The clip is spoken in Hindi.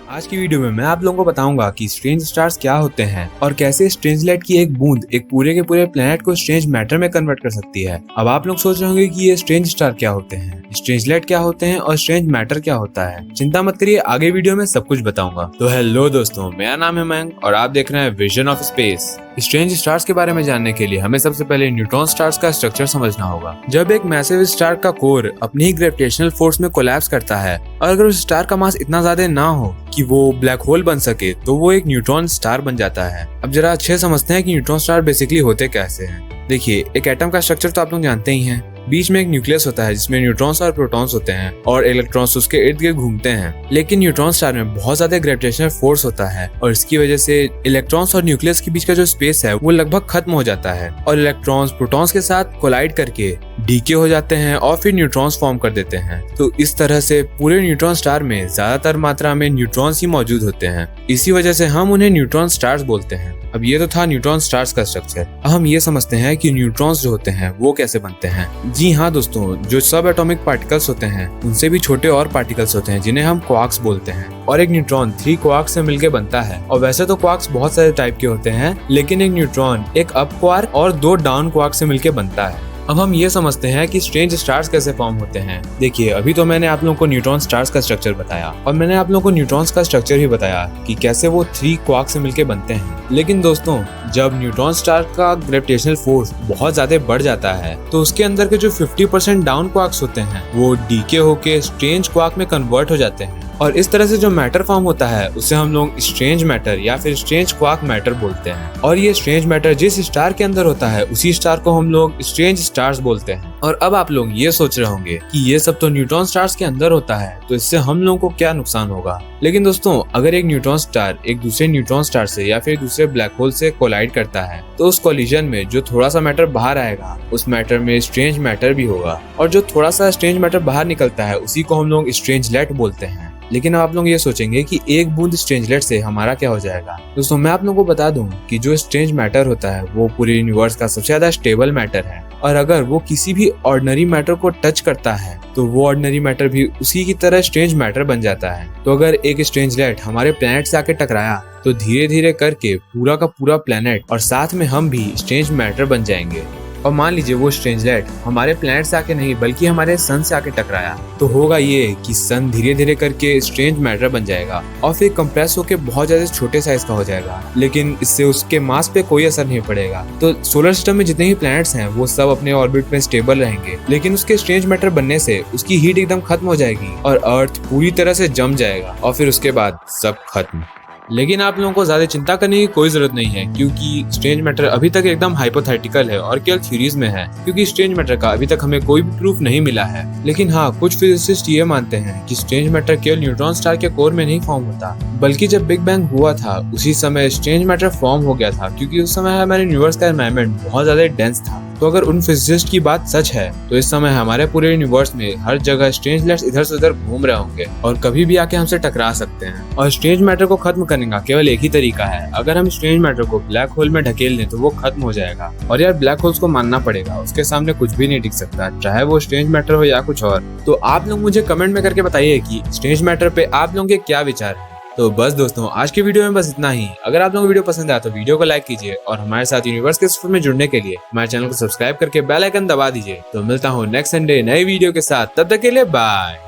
आज की वीडियो में मैं आप लोगों को बताऊंगा कि स्ट्रेंज स्टार्स क्या होते हैं और कैसे स्ट्रेंज लाइट की एक बूंद एक पूरे के पूरे प्लेनेट को स्ट्रेंज मैटर में कन्वर्ट कर सकती है। अब आप लोग सोच रहे होंगे कि ये स्ट्रेंज स्टार क्या होते हैं, स्ट्रेंज लाइट क्या होते हैं और स्ट्रेंज मैटर क्या होता है। चिंता मत करिए, आगे वीडियो में सब कुछ बताऊंगा। तो हेलो दोस्तों, मेरा नाम है मयंक और आप देख रहे हैं vision of space. Strange stars के बारे में जानने के लिए हमें सबसे पहले न्यूट्रॉन स्टार्स का स्ट्रक्चर समझना होगा। जब एक मैसिव स्टार का कोर अपनी ही ग्रेविटेशनल फोर्स में कोलैप्स करता है और अगर उस स्टार का मास इतना ज्यादा ना हो कि वो ब्लैक होल बन सके तो वो एक न्यूट्रॉन स्टार बन जाता है। अब जरा अच्छे समझते हैं कि न्यूट्रॉन स्टार बेसिकली होते कैसे हैं। देखिए, एक एटम का स्ट्रक्चर तो आप लोग जानते ही हैं। बीच में एक न्यूक्लियस होता है जिसमें न्यूट्रॉन्स और प्रोटॉन्स होते हैं और इलेक्ट्रॉन्स उसके इर्द गिर्द घूमते हैं। लेकिन न्यूट्रॉन स्टार में बहुत ज्यादा ग्रेविटेशनल फोर्स होता है और इसकी वजह से इलेक्ट्रॉन्स और न्यूक्लियस के बीच का जो स्पेस है वो लगभग खत्म हो जाता है और इलेक्ट्रॉन्स प्रोटॉन्स के साथ कोलाइड करके डीके हो जाते हैं और फिर न्यूट्रॉन्स फॉर्म कर देते हैं। तो इस तरह से पूरे न्यूट्रॉन स्टार में ज्यादातर मात्रा में न्यूट्रॉन्स ही मौजूद होते हैं। इसी वजह से हम उन्हें न्यूट्रॉन स्टार्स बोलते हैं। अब ये तो था न्यूट्रॉन स्टार्स का स्ट्रक्चर। अब हम ये समझते हैं कि न्यूट्रॉन्स जो होते हैं वो कैसे बनते हैं। जी हाँ दोस्तों, जो सब एटॉमिक पार्टिकल्स होते हैं उनसे भी छोटे और पार्टिकल्स होते हैं जिन्हें हम क्वार्क्स बोलते हैं और एक न्यूट्रॉन 3 क्वार्क्स से मिलकर बनता है। और वैसे तो क्वार्क्स बहुत सारे टाइप के होते हैं, लेकिन एक न्यूट्रॉन एक अप क्वार्क और 2 डाउन क्वार्क से मिलकर बनता है। अब हम ये समझते हैं कि स्ट्रेंज स्टार्स कैसे फॉर्म होते हैं। देखिए, अभी तो मैंने आप लोगों को न्यूट्रॉन स्टार्स का स्ट्रक्चर बताया और मैंने आप लोगों को न्यूट्रॉन्स का स्ट्रक्चर भी बताया कि कैसे वो 3 क्वार्क से मिलकर बनते हैं। लेकिन दोस्तों, जब न्यूट्रॉन स्टार का ग्रेविटेशनल फोर्स बहुत ज्यादा बढ़ जाता है तो उसके अंदर के जो 50% डाउन क्वार्क्स होते हैं वो डीके होके स्ट्रेंज क्वार्क में कन्वर्ट हो जाते हैं और इस तरह से जो मैटर फॉर्म होता है उसे हम लोग स्ट्रेंज मैटर या फिर स्ट्रेंज क्वार्क मैटर बोलते हैं। और ये स्ट्रेंज मैटर जिस स्टार के अंदर होता है उसी स्टार को हम लोग स्ट्रेंज स्टार्स बोलते हैं। और अब आप लोग ये सोच रहे होंगे कि ये सब तो न्यूट्रॉन स्टार्स के अंदर होता है, तो इससे हम लोगों को क्या नुकसान होगा। लेकिन दोस्तों, अगर एक न्यूट्रॉन स्टार एक दूसरे न्यूट्रॉन स्टार से या फिर दूसरे ब्लैक होल से कोलाइड करता है तो उस कोलिजन में जो थोड़ा सा मैटर बाहर आएगा उस मैटर में स्ट्रेंज मैटर भी होगा और जो थोड़ा सा स्ट्रेंज मैटर बाहर निकलता है उसी को हम लोग स्ट्रेंज लाइट बोलते हैं। लेकिन अब आप लोग ये सोचेंगे कि एक बूंद स्ट्रेंज लाइट से हमारा क्या हो जाएगा। दोस्तों, मैं आप लोगों को बता दूं कि जो स्ट्रेंज मैटर होता है वो पूरे यूनिवर्स का सबसे ज्यादा स्टेबल मैटर है और अगर वो किसी भी ऑर्डिनरी मैटर को टच करता है तो वो ऑर्डिनरी मैटर भी उसी की तरह स्ट्रेंज मैटर बन जाता है। तो अगर एक स्ट्रेंज लाइट हमारे प्लेनेट से आके टकराया तो धीरे धीरे करके पूरा का पूरा प्लेनेट और साथ में हम भी स्ट्रेंज मैटर बन जाएंगे। और मान लीजिए वो स्ट्रेंज लाइट हमारे प्लेनेट से आके नहीं बल्कि हमारे सन से आके टकराया तो होगा ये कि सन धीरे धीरे करके स्ट्रेंज मैटर बन जाएगा और फिर कंप्रेस होके बहुत ज्यादा छोटे साइज का हो जाएगा। लेकिन इससे उसके मास पे कोई असर नहीं पड़ेगा। तो सोलर सिस्टम में जितने भी प्लैनेट्स हैं वो सब अपने ऑर्बिट में स्टेबल रहेंगे, लेकिन उसके स्ट्रेंज मैटर बनने से उसकी हीट एकदम खत्म हो जाएगी और अर्थ पूरी तरह से जम जाएगा और फिर उसके बाद सब खत्म। लेकिन आप लोगों को ज्यादा चिंता करने की कोई जरूरत नहीं है क्योंकि स्ट्रेंज मैटर अभी तक एकदम हाइपोथेटिकल है और केवल थ्योरीज में है, क्योंकि स्ट्रेंज मैटर का अभी तक हमें कोई भी प्रूफ नहीं मिला है। लेकिन हाँ, कुछ फिजिसिस्ट ये मानते हैं कि स्ट्रेंज मैटर केवल न्यूट्रॉन स्टार के कोर में नहीं फॉर्म होता, बल्कि जब बिग बैंग हुआ था उसी समय स्ट्रेंज मैटर फॉर्म हो गया था, क्योंकि उस समय हमारे यूनिवर्स का एनवायरनमेंट बहुत ज्यादा डेंस था। तो अगर उन फिजिसिस्ट की बात सच है तो इस समय हमारे पूरे यूनिवर्स में हर जगह स्ट्रेंज लाइट्स इधर से उधर घूम रहे होंगे और कभी भी आके हमसे टकरा सकते हैं। और स्ट्रेंज मैटर को खत्म करने का केवल एक ही तरीका है, अगर हम स्ट्रेंज मैटर को ब्लैक होल में ढकेल दें तो वो खत्म हो जाएगा। और यार, ब्लैक होल्स को मानना पड़ेगा, उसके सामने कुछ भी नहीं टिक सकता, चाहे वो स्ट्रेंज मैटर हो या कुछ और। तो आप लोग मुझे कमेंट में करके बताइए कि स्ट्रेंज मैटर पे आप लोगों के क्या विचार है। तो बस दोस्तों, आज की वीडियो में बस इतना ही। अगर आप लोगों को वीडियो पसंद आया तो वीडियो को लाइक कीजिए और हमारे साथ यूनिवर्स के सफर में जुड़ने के लिए हमारे चैनल को सब्सक्राइब करके बेल आइकन दबा दीजिए। तो मिलता हूँ नेक्स्ट संडे नई वीडियो के साथ, तब तक के लिए बाय।